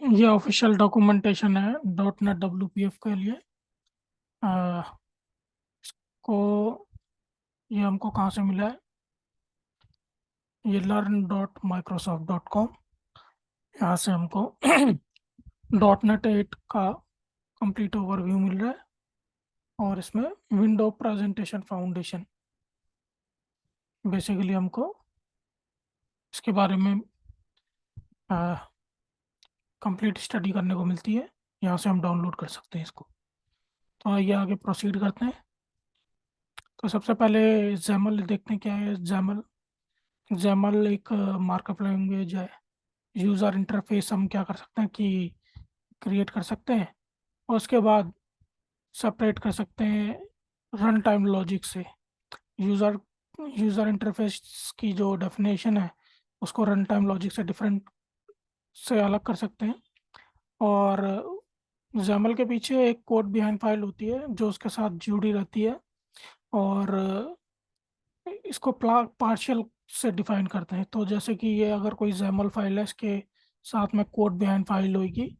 ये official documentation है dot net WPF के लिए। आ, को ये हमको कहाँ से मिला है? ये learn.microsoft.com, यहाँ से हमको .NET 8 का कंप्लीट ओवरव्यू मिल रहा है। और इसमें विंडो प्रेजेंटेशन फाउंडेशन, बेसिकली हमको इसके बारे में कंप्लीट स्टडी करने को मिलती है। यहाँ से हम डाउनलोड कर सकते हैं इसको। तो आइए आगे प्रोसीड करते हैं। तो सबसे पहले जैमल देखते हैं क्या है जैमल। जैमल एक मार्कअप लैंग्वेज है। यूज़र इंटरफेस हम क्या कर सकते हैं कि क्रिएट कर सकते हैं, और उसके बाद सेपरेट कर सकते हैं रन टाइम लॉजिक से। यूज़र यूज़र इंटरफेस की जो डेफिनेशन है उसको रन टाइम लॉजिक से डिफरेंट से अलग कर सकते हैं। और जैमल के पीछे एक कोड बिहाइंड फाइल होती है जो उसके साथ जुड़ी रहती है। और इसको पार्शियल से डिफाइन करते हैं। तो जैसे कि ये अगर कोई जैमल फाइल है, इसके साथ में कोड बिहाइंड फाइल होगी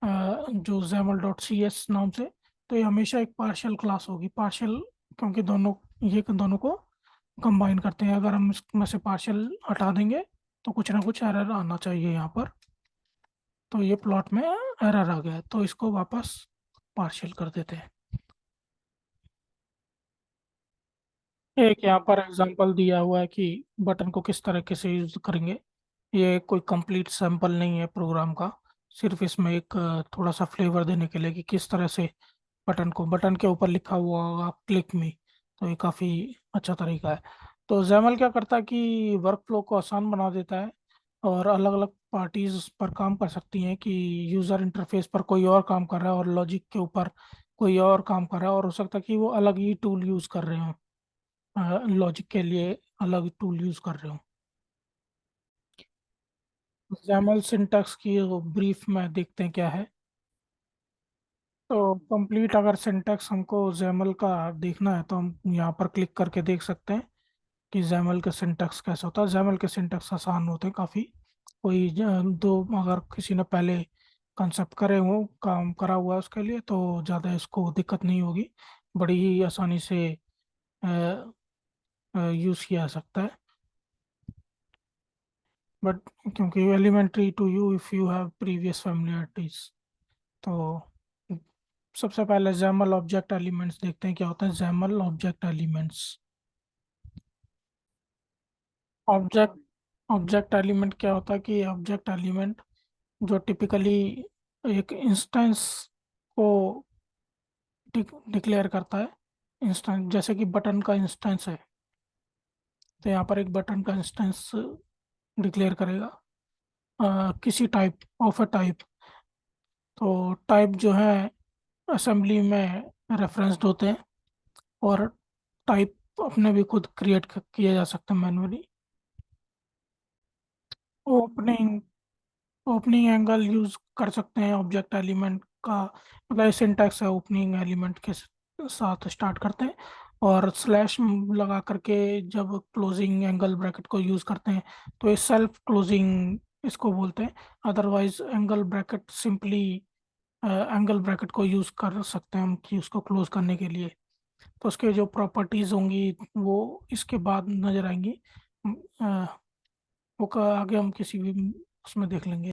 जो जैमल.cs नाम से। तो ये हमेशा एक पार्शियल क्लास होगी। पार्शियल क्योंकि दोनों को कंबाइन करते हैं। अगर हम इसमें से पार्शियल हटा देंगे तो कुछ ना कुछ एरर आना चाहिए यहाँ पर। तो ये प्लॉट में एरर आ गया है, तो इसको वापस पार्शियल कर देते हैं। एक यहाँ पर एग्जांपल दिया हुआ है कि बटन को किस तरीके से यूज करेंगे। ये कोई कंप्लीट सैंपल नहीं है प्रोग्राम का, सिर्फ इसमें एक थोड़ा सा फ्लेवर देने के लिए कि किस तरह से बटन के ऊपर लिखा हुआ होगा क्लिक मी। तो ये काफ़ी अच्छा तरीका है। तो जैमल क्या करता है कि वर्क फ्लो को आसान बना देता है, और अलग अलग पार्टीज पर काम कर सकती हैं कि यूज़र इंटरफेस पर कोई और काम कर रहा है और लॉजिक के ऊपर कोई और काम कर रहा है, और हो सकता है कि वो अलग ही टूल यूज़ कर रहे हो, लॉजिक के लिए अलग टूल यूज़ कर रहे हो। जैमल सिंटैक्स की ब्रीफ में देखते हैं क्या है। तो कंप्लीट अगर सिंटैक्स हमको जैमल का देखना है तो हम यहाँ पर क्लिक करके देख सकते हैं कि जैमल के सिंटैक्स कैसा होता है। जैमल के सिंटैक्स आसान होते हैं काफ़ी। कोई दो अगर किसी ने पहले कंसेप्ट करे हो काम करा हुआ है उसके लिए तो ज़्यादा इसको दिक्कत नहीं होगी। बड़ी ही आसानी से यूज़ किया जा सकता है। बट क्योंकि elementary to you if you have previous familiarities. तो सबसे पहले जैमल ऑब्जेक्ट एलिमेंट्स देखते हैं क्या होता है। Jaimal object elements, object object element क्या होता है कि ऑब्जेक्ट एलिमेंट जो टिपिकली एक इंस्टेंस को डिक्लेयर करता है। इंस्टेंस जैसे कि बटन का इंस्टेंस है, तो यहाँ पर एक बटन का इंस्टेंस डिक्लेयर करेगा किसी टाइप ऑफ अ टाइप। तो टाइप जो है असेंबली में रेफरेंस्ड होते हैं, और टाइप अपने भी खुद क्रिएट किया जा सकता है manually. Opening opening angle use कर सकते हैं ऑब्जेक्ट एलिमेंट का। मतलब सिंटैक्स है, ओपनिंग एलिमेंट के साथ स्टार्ट करते हैं, और स्लैश लगा करके जब क्लोजिंग एंगल ब्रैकेट को यूज करते हैं तो ये सेल्फ क्लोजिंग इसको बोलते हैं। Otherwise angle bracket simply angle bracket को यूज कर सकते हैं हम कि उसको क्लोज करने के लिए। तो उसके जो प्रॉपर्टीज होंगी वो इसके बाद नजर आएंगी। वो आगे हम किसी भी उसमें देख लेंगे।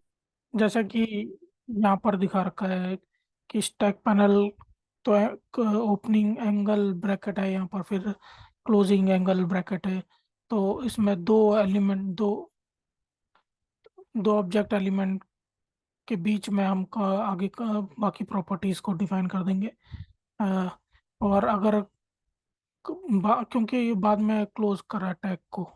जैसा कि यहाँ पर दिखा रखा है कि स्टैक पैनल, तो एक ओपनिंग एंगल ब्रैकेट है यहाँ पर, फिर क्लोजिंग एंगल ब्रैकेट है। तो इसमें दो ऑब्जेक्ट एलिमेंट के बीच में हम आगे का बाकी प्रॉपर्टीज को डिफाइन कर देंगे। अ, और अगर क्योंकि ये बाद में क्लोज करा टैग को,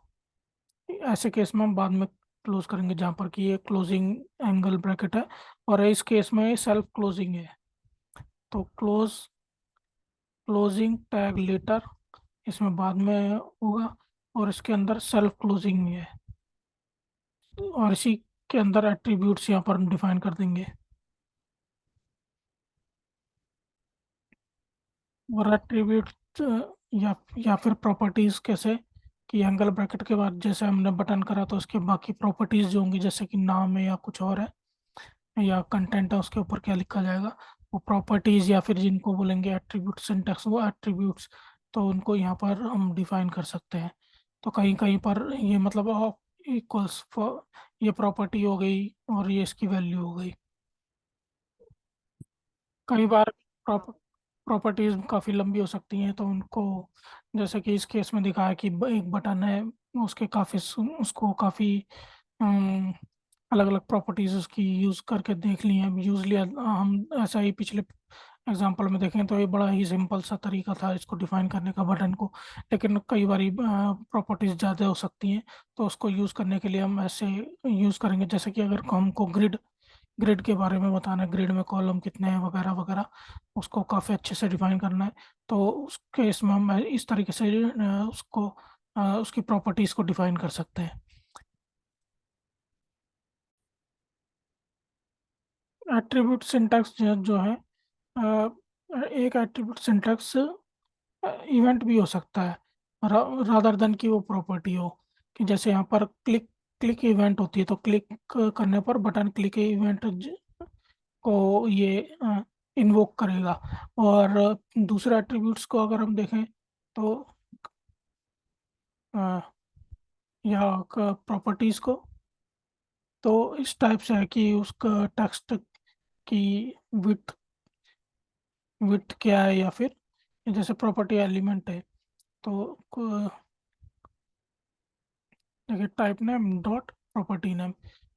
ऐसे केस में हम बाद में क्लोज करेंगे जहाँ पर कि ये क्लोजिंग एंगल ब्रैकेट है, और इस केस में सेल्फ क्लोजिंग है। तो क्लोजिंग टैग लेटर इसमें बाद में होगा, और इसके अंदर सेल्फ क्लोजिंग है। और इसी के अंदर एट्रीब्यूट्स यहाँ पर हम डिफाइन कर देंगे। और एट्रीब्यूट या फिर प्रॉपर्टीज कैसे कि एंगल ब्रैकेट के बाद जैसे हमने बटन करा तो उसके बाकी प्रॉपर्टीज जो होंगी जैसे कि नाम है या कुछ और है, या कंटेंट है उसके ऊपर क्या लिखा जाएगा। वो प्रॉपर्टीज या फिर जिनको बोलेंगे एट्रीब्यूट सिंटैक्स, वो एट्रीब्यूट्स तो उनको यहाँ पर हम डिफाइन कर सकते हैं। तो कहीं कहीं पर ये मतलब इक्वल्स फॉर ये प्रॉपर्टी हो गई और ये इसकी वैल्यू हो गई। कई बार प्रॉपर्टीज काफ़ी लंबी हो सकती हैं, तो उनको जैसे कि इस केस में दिखाया कि एक बटन है, उसके काफ़ी उसको काफ़ी अलग अलग प्रॉपर्टीज उसकी यूज़ करके देख ली हैं। यूजली हम ऐसा ही पिछले एग्जांपल में देखें तो ये बड़ा ही सिंपल सा तरीका था इसको डिफाइन करने का बटन को। लेकिन कई बारी प्रॉपर्टीज ज़्यादा हो सकती हैं, तो उसको यूज़ करने के लिए हम ऐसे यूज़ करेंगे, जैसे कि अगर हमको ग्रिड ग्रिड के बारे में बताना है, ग्रिड में कॉलम कितने हैं वगैरह वगैरह, उसको काफ़ी अच्छे से डिफाइन करना है। तो उस केस में हम इस तरीके से उसकी प्रॉपर्टीज़ को डिफाइन कर सकते हैं। एट्रीब्यूट सिंटैक्स जो है, एक एट्रीब्यूट सिंटैक्स इवेंट भी हो सकता है, रादर देन कि वो प्रॉपर्टी हो। कि जैसे यहाँ पर क्लिक क्लिक इवेंट होती है, तो क्लिक करने पर बटन क्लिक इवेंट को ये इन्वोक करेगा। और दूसरे एट्रीब्यूट्स को अगर हम देखें तो अ, या प्रॉपर्टीज को, तो इस टाइप से है कि उसका टेक्स्ट की विथ विथ क्या है, या फिर जैसे प्रॉपर्टी एलिमेंट है, तो देखिए type name dot property name,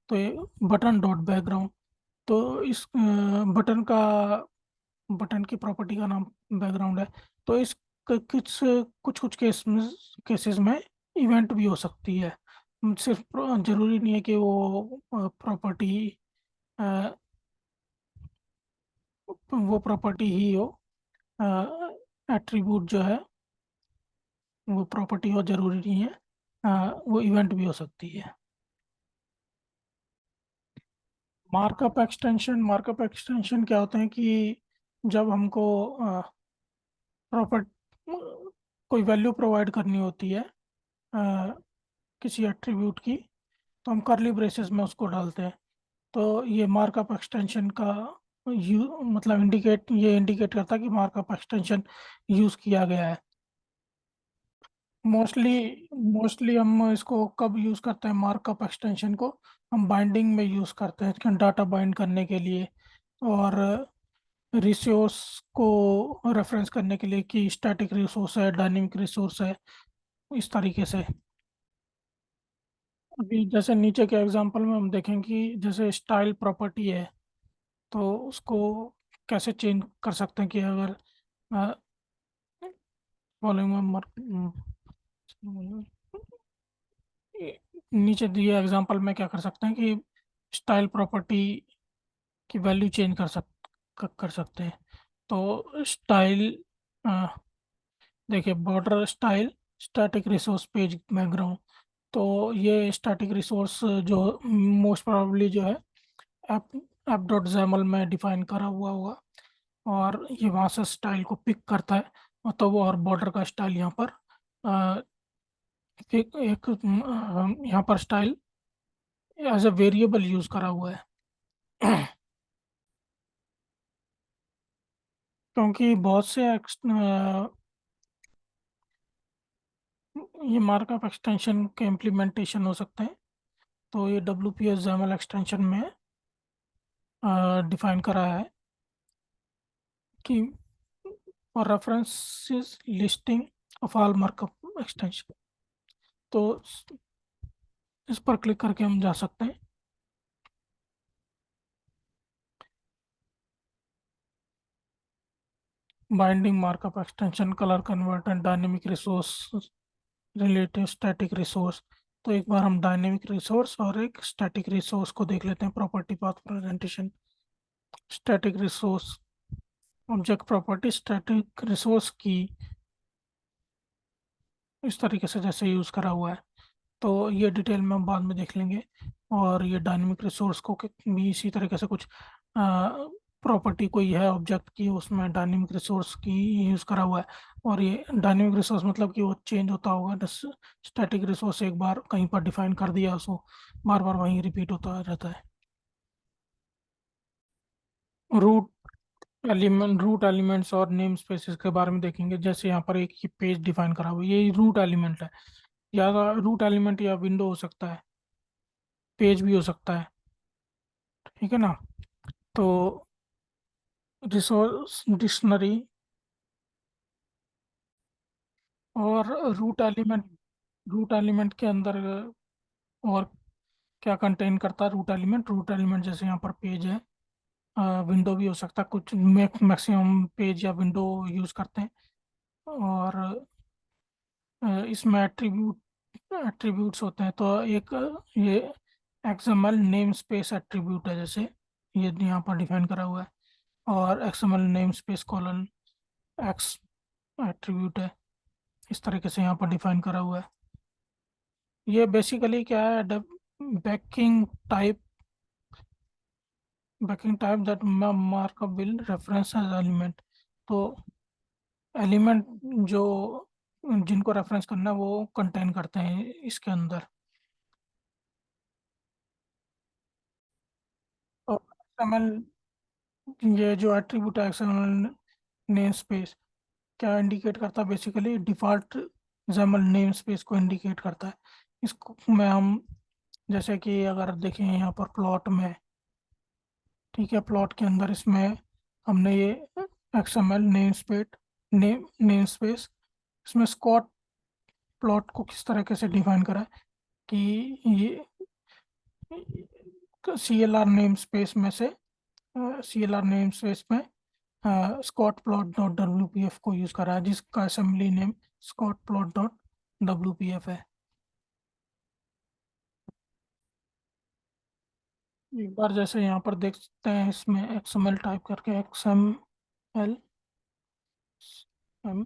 तो ये बटन डॉट बैकग्राउंड। तो इस बटन की प्रॉपर्टी का नाम बैकग्राउंड है। तो इस कुछ कुछ कुछ केसेस में इवेंट भी हो सकती है। सिर्फ जरूरी नहीं है कि वो प्रॉपर्टी ही हो, एट्रीब्यूट जो है वो प्रॉपर्टी हो जरूरी नहीं है, वो इवेंट भी हो सकती है। मार्कअप एक्सटेंशन क्या होते हैं कि जब हमको प्रॉपर कोई वैल्यू प्रोवाइड करनी होती है अ, किसी एट्रीब्यूट की, तो हम करली ब्रेसेस में उसको डालते हैं। तो ये मार्कअप एक्सटेंशन का मतलब इंडिकेट करता है कि मार्कअप एक्सटेंशन यूज़ किया गया है। मोस्टली मोस्टली हम इसको कब यूज़ करते हैं मार्कअप एक्सटेंशन को? हम बाइंडिंग में यूज़ करते हैं डाटा बाइंड करने के लिए, और रिसोर्स को रेफरेंस करने के लिए कि स्टैटिक रिसोर्स है, डायनेमिक रिसोर्स है, इस तरीके से। अभी जैसे नीचे के एग्जांपल में हम देखें कि जैसे स्टाइल प्रॉपर्टी है, तो उसको कैसे चेंज कर सकते हैं कि अगर फॉलोइंग नीचे दिए एग्जांपल में क्या कर सकते हैं कि स्टाइल प्रॉपर्टी की वैल्यू चेंज कर सकते हैं। तो स्टाइल देखिए border style static resource page background, तो ये स्टैटिक रिसोर्स जो मोस्ट प्रोबेबली जो है ऐप ऐप डॉट जैमल में डिफाइन करा हुआ होगा, और ये वहाँ से स्टाइल को पिक करता है। और तो वो और बॉर्डर का स्टाइल यहाँ पर अ, यहाँ पर style as a variable use करा हुआ है। क्योंकि बहुत से ये मार्कअप एक्सटेंशन के इम्प्लीमेंटेशन हो सकते हैं, तो ये WPS XAML एक्सटेंशन में डिफाइन करा है कि for references listing of all markup extension. तो इस पर क्लिक करके हम जा सकते हैं। Binding markup extension, colour converter, dynamic resource, relative static resource. तो एक बार हम डायनेमिक रिसोर्स और एक स्टैटिक रिसोर्स को देख लेते हैं। Property path presentation, static resource, object property static resource की इस तरीके से जैसे यूज़ करा हुआ है, तो ये डिटेल में हम बाद में देख लेंगे। और ये डायनेमिक रिसोर्स को भी इसी तरीके से कुछ प्रॉपर्टी कोई है ऑब्जेक्ट की, उसमें डायनेमिक रिसोर्स की यूज़ करा हुआ है। और ये डायनेमिक रिसोर्स मतलब कि वो चेंज होता होगा। स्टैटिक रिसोर्स एक बार कहीं पर डिफाइन कर दिया, उसको बार बार वहीं रिपीट होता रहता है। रूट एलिमेंट्स और नेम स्पेसेस के बारे में देखेंगे। जैसे यहाँ पर एक ही पेज डिफाइन करा हुआ है, ये रूट एलिमेंट है। या रूट एलिमेंट या विंडो हो सकता है, पेज भी हो सकता है। ठीक है ना। तो रिसोर्स डिक्शनरी और रूट एलिमेंट के अंदर और क्या कंटेन करता है रूट एलिमेंट। रूट एलिमेंट जैसे यहाँ पर पेज है, विंडो भी हो सकता है, कुछ मैक्सिमम पेज या विंडो यूज़ करते हैं। और इसमें एट्रीब्यूट्स होते हैं। तो एक ये एक्सएमएल नेम स्पेस एट्रीब्यूट है, जैसे ये यहाँ पर डिफाइन करा हुआ है। और XML name space colon x attribute है, इस तरीके से यहाँ पर डिफाइन करा हुआ है। ये बेसिकली क्या है, backing type backing type that markup will reference as element. तो एलिमेंट जो जिनको रेफरेंस करना है वो कंटेन करते हैं इसके अंदर। तो एक्सएमएल, ये जो एट्रीब्यूट है एक्सएमएल नेम स्पेस, क्या इंडिकेट करता है, basically default XAML name space को इंडिकेट करता है। इसको में हम, जैसे कि अगर देखें यहाँ पर प्लॉट में, ठीक है, प्लॉट के अंदर इसमें हमने ये XML नेम स्पेस, इसमें स्कॉट प्लॉट को किस तरीके से डिफाइन करा है कि ये CLR नेम स्पेस में से, CLR नेम स्पेस में स्कॉट प्लॉट डॉट WPF को यूज़ करा है, जिसका assembly name Scott plot dot WPF है। एक बार जैसे यहाँ पर देख सकते हैं, इसमें XML टाइप करके L M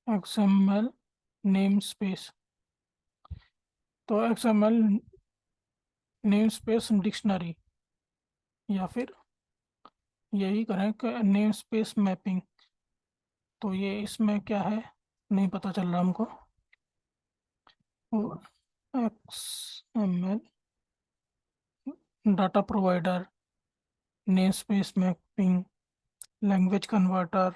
XML name space, तो XML नेम स्पेस डिक्शनरी, या फिर यही करें कि नेम स्पेस मैपिंग। तो ये इसमें क्या है, नहीं पता चल रहा हमको। XML data provider, name space mapping, language converter,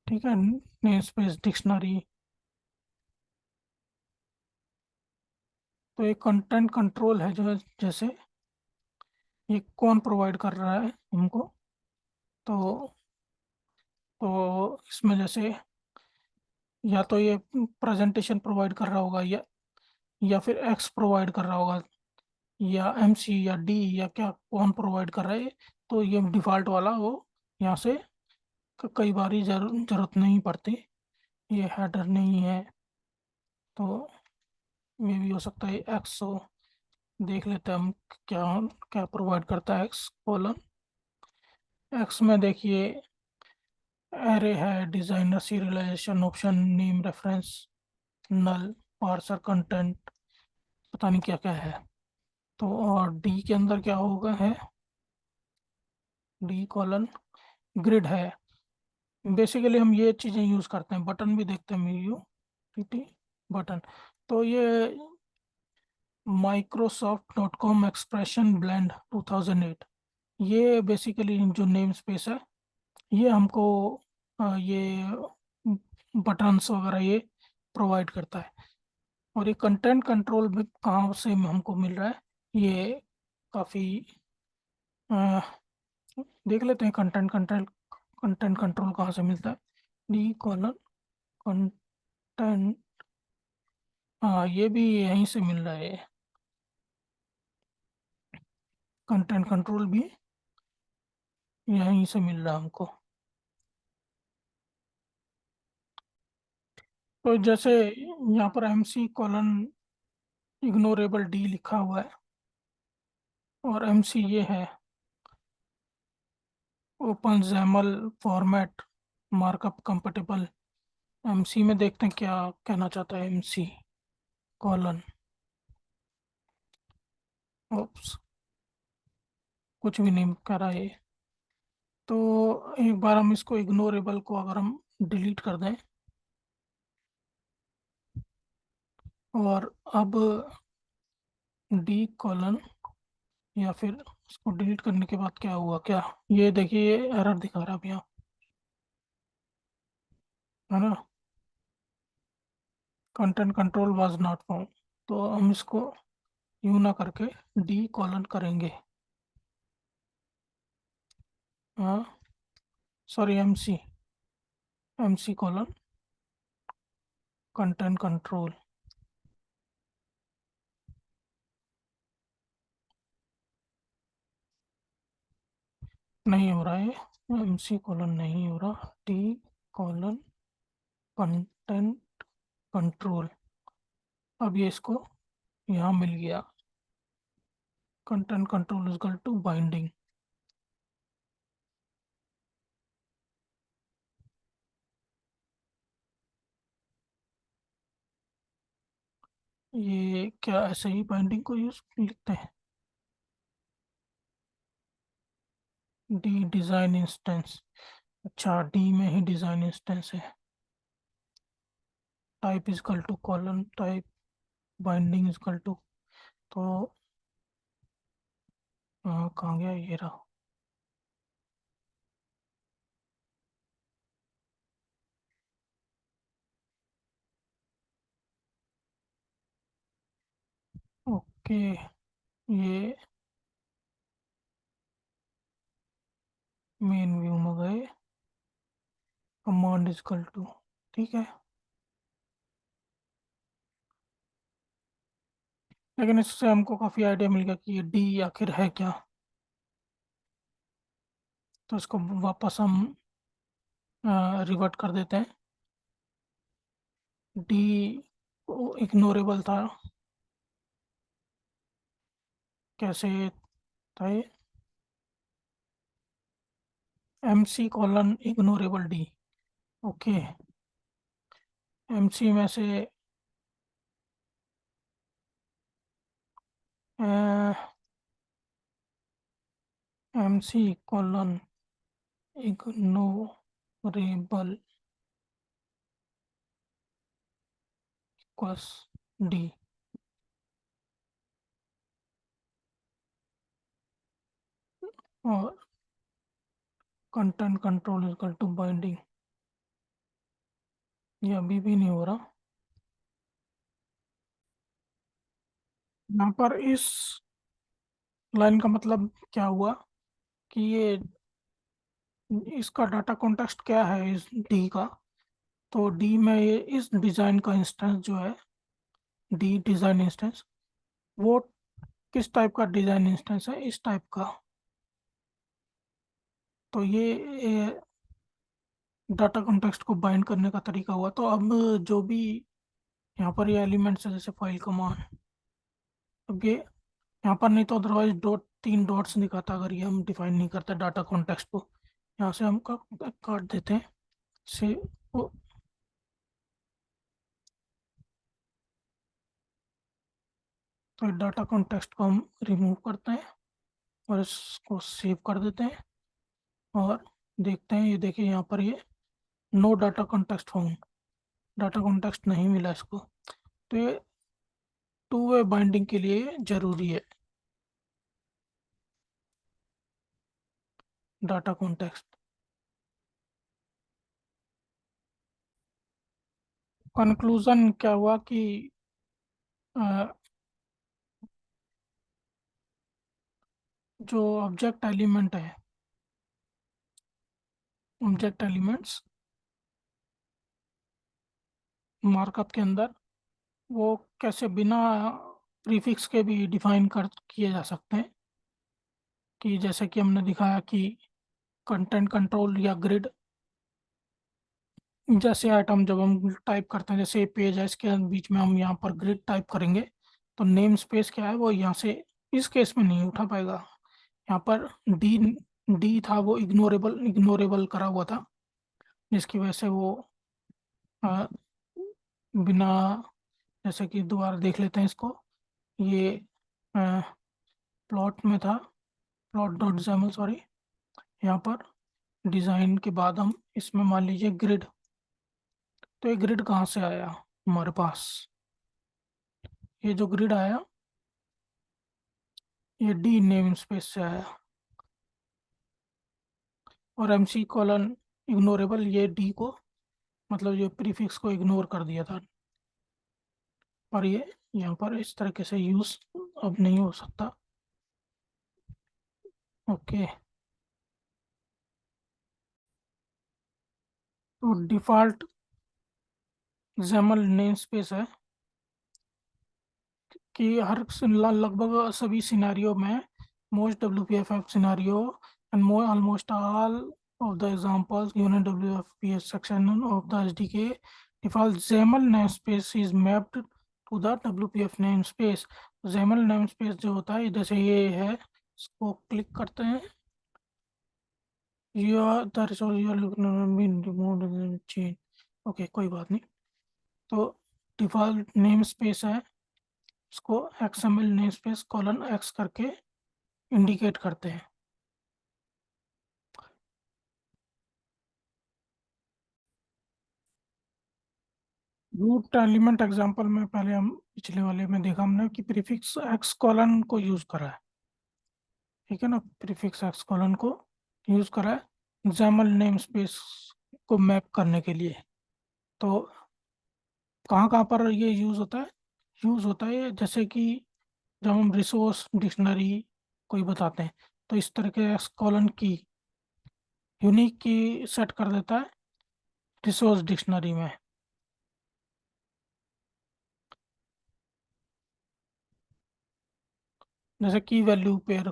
ठीक है, नेम स्पेस डिक्शनरी। तो एक कंटेंट कंट्रोल है जो, जैसे ये कौन प्रोवाइड कर रहा है हमको। तो इसमें जैसे या तो ये प्रेजेंटेशन प्रोवाइड कर रहा होगा, या फिर एक्स प्रोवाइड कर रहा होगा, या MC या D, या क्या कौन प्रोवाइड कर रहा है। तो ये डिफ़ॉल्ट वाला वो यहाँ से कई बार जरूरत नहीं पड़ती, ये हेडर नहीं है। तो मे भी हो सकता है एक्स हो। देख लेते हैं हम क्या क्या प्रोवाइड करता है एक्स कॉलन। एक्स में देखिए एरे है, designer, serialization option, name reference, null, parser, content, पता नहीं क्या क्या है। तो और डी के अंदर क्या होगा है, डी कॉलन ग्रिड है। बेसिकली हम ये चीज़ें यूज़ करते हैं, बटन भी देखते हैं मीडियो टी बटन। तो ये Microsoft.com एक्सप्रेशन ब्लेंड 2008, ये बेसिकली जो नेम स्पेस है, ये हमको ये बटन्स वगैरह ये प्रोवाइड करता है। और ये कंटेंट कंट्रोल भी कहाँ से हमको मिल रहा है, ये काफ़ी देख लेते हैं। कंटेंट कंट्रोल कहाँ से मिलता है, डी कॉलन कंटेंट, हाँ ये भी यहीं से मिल रहा है, कंटेंट कंट्रोल भी यहीं से मिल रहा है हमको। तो जैसे यहाँ पर MC इग्नोरेबल डी लिखा हुआ है, और MC ये है open Jaimal format markup compatible. MC में देखते हैं क्या कहना चाहता है MC कॉलन, ओप्स, कुछ भी नहीं कह रहा है। तो एक बार हम इसको इग्नोरेबल को अगर हम डिलीट कर दें, और अब डी कॉलन या फिर उसको डिलीट करने के बाद क्या हुआ क्या। ये देखिए ये एरर दिखा रहा है अब यहाँ, है ना, content control was not found. तो हम इसको यूं ना करके डी कॉलन करेंगे, हाँ, sorry M C colon content control. नहीं हो रहा है, एम सी कॉलन नहीं हो रहा, डी कॉलन कंटेंट कंट्रोल। अब ये इसको यहाँ मिल गया, content control is equal to binding. ये क्या ऐसे ही बाइंडिंग को यूज लिखते हैं, डी डिजाइन इंस्टेंस। अच्छा, डी में ही डिजाइन इंस्टेंस है। Type is equal to colon type, binding is equal to, तो कहाँ गया ये रहा। ओके, ये मेन व्यू में गए, कमांड इज इक्वल टू, ठीक है। लेकिन इससे हमको काफ़ी आइडिया मिल गया कि ये डी आखिर है क्या। तो इसको वापस हम रिवर्ट कर देते हैं। डी इग्नोरेबल था, कैसे था ये, M C colon ignorable D. Okay, M C में से M C colon ignorable equals D. और content control equal to binding, ये अभी भी नहीं हो रहा। यहाँ पर इस लाइन का मतलब क्या हुआ कि ये इसका डाटा कॉन्टेक्स्ट क्या है इस डी का। तो डी में ये इस डिज़ाइन का इंस्टेंस जो है, डी डिज़ाइन इंस्टेंस, वो किस टाइप का डिज़ाइन इंस्टेंस है, इस टाइप का। तो ये डाटा कॉन्टेक्स्ट को बाइंड करने का तरीका हुआ। तो अब जो भी यहाँ पर ये एलिमेंट्स है जैसे फाइल कमांड, अब ये यहाँ पर नहीं तो अदरवाइज डॉट, तीन डॉट्स दिखाता अगर ये हम डिफाइन नहीं करते डाटा कॉन्टेक्स्ट को। यहाँ से हम काट देते हैं से वो। तो डाटा कॉन्टेक्स्ट को हम रिमूव करते हैं और इसको सेव कर देते हैं और देखते हैं। ये देखिए यहाँ पर ये no data context found, data context नहीं मिला इसको। तो ये टू वे बाइंडिंग के लिए जरूरी है डाटा कॉन्टेक्स्ट। कंक्लूजन क्या हुआ कि अ, जो ऑब्जेक्ट एलिमेंट है, ऑब्जेक्ट एलिमेंट्स मार्कअप के अंदर वो कैसे बिना प्रीफिक्स के भी डिफाइन कर किए जा सकते हैं। कि जैसे कि हमने दिखाया कि कंटेंट कंट्रोल या ग्रिड जैसे आइटम जब हम टाइप करते हैं, जैसे पेज है इसके बीच में हम यहाँ पर ग्रिड टाइप करेंगे, तो नेम स्पेस क्या है वो यहाँ से इस केस में नहीं उठा पाएगा। यहाँ पर डी डी था वो इग्नोरेबल इग्नोरेबल करा हुआ था, जिसकी वजह से वो अ, बिना, जैसे कि दोबारा देख लेते हैं इसको। ये प्लॉट में था, प्लॉट डॉट जैमल सॉरी। यहाँ पर डिज़ाइन के बाद हम इसमें मान लीजिए ग्रिड, तो ये ग्रिड कहाँ से आया हमारे पास, ये जो ग्रिड आया ये डी नेम स्पेस से आया। और MC कॉलन इग्नोरेबल, ये डी को मतलब ये प्रीफिक्स को इग्नोर कर दिया था। और ये यहाँ पर इस तरीके से यूज अब नहीं हो सकता। ओके। तो डिफ़ॉल्ट XAML नेम स्पेस है कि लगभग सभी सिनेरियो में, most WPF scenario and almost all of the examples given in WPF section of the SDK, default XAML namespace is mapped to the WPF namespace। XAML namespace जो होता है जैसे ये है, इसको क्लिक करते हैं, your the resource you are looking at been removed and changed। Okay, कोई बात नहीं। तो डिफ़ॉल्ट नेम स्पेस है, उसको XML name space colon X करके इंडिकेट करते हैं। रूट एलिमेंट एग्जांपल में पहले हम पिछले वाले में देखा हमने कि प्रीफिक्स X कॉलन को यूज करा है। ठीक है ना, प्रीफिक्स X कॉलन को यूज करा है XAML नेम स्पेस को मैप करने के लिए। तो कहाँ कहाँ पर ये यूज होता है? यूज होता है जैसे कि जब हम रिसोर्स डिक्शनरी कोई बताते हैं, तो इस तरह के X कॉलन की यूनिक की सेट कर देता है रिसोर्स डिक्शनरी में। जैसे की वैल्यू पेयर